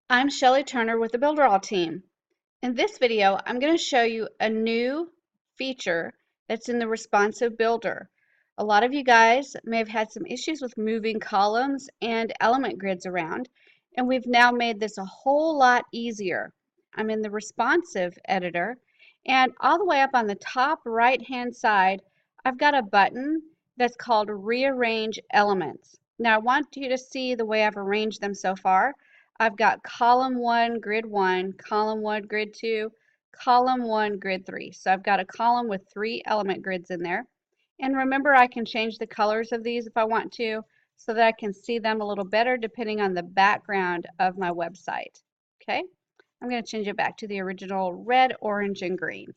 I'm Shelley Turner with the Builderall team. In this video, I'm going to show you a new feature that's in the responsive builder. A lot of you guys may have had some issues with moving columns and element grids around, and we've now made this a whole lot easier. I'm in the responsive editor, and all the way up on the top right hand side, I've got a button that's called Rearrange Elements. Now I want you to see the way I've arranged them so far. I've got column 1, grid 1, column 1, grid 2, column 1, grid 3. So I've got a column with 3 element grids in there. And remember, I can change the colors of these if I want to so that I can see them a little better depending on the background of my website. Okay, I'm going to change it back to the original red, orange, and green.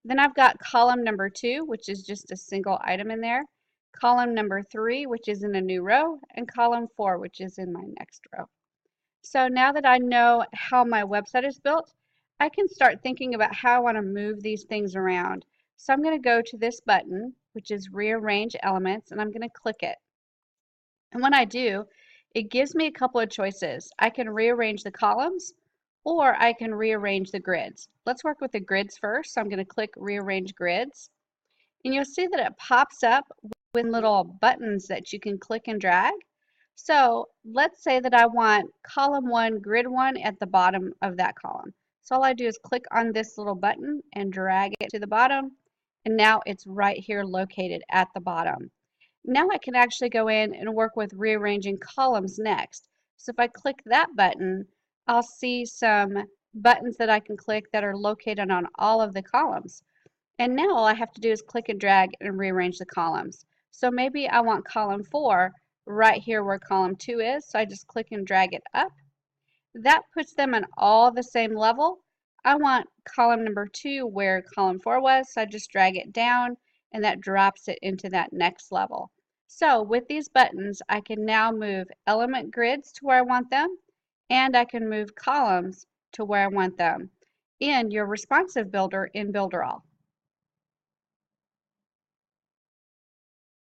Then I've got column number 2, which is just a single item in there, column number 3, which is in a new row, and column 4, which is in my next row. So now that I know how my website is built, I can start thinking about how I want to move these things around. So I'm going to go to this button, which is Rearrange Elements, and I'm going to click it. And when I do, it gives me a couple of choices. I can rearrange the columns, or I can rearrange the grids. Let's work with the grids first. So I'm going to click Rearrange Grids. And you'll see that it pops up with little buttons that you can click and drag. So let's say that I want column 1, grid 1 at the bottom of that column. So all I do is click on this little button and drag it to the bottom, and now it's right here located at the bottom. Now I can actually go in and work with rearranging columns next. So if I click that button, I'll see some buttons that I can click that are located on all of the columns. And now all I have to do is click and drag and rearrange the columns. So maybe I want column 4 right here where column 2 is. So I just click and drag it up. That puts them on all the same level. I want column number 2 where column 4 was. So I just drag it down and that drops it into that next level. So with these buttons, I can now move element grids to where I want them, and I can move columns to where I want them in your responsive builder in Builderall.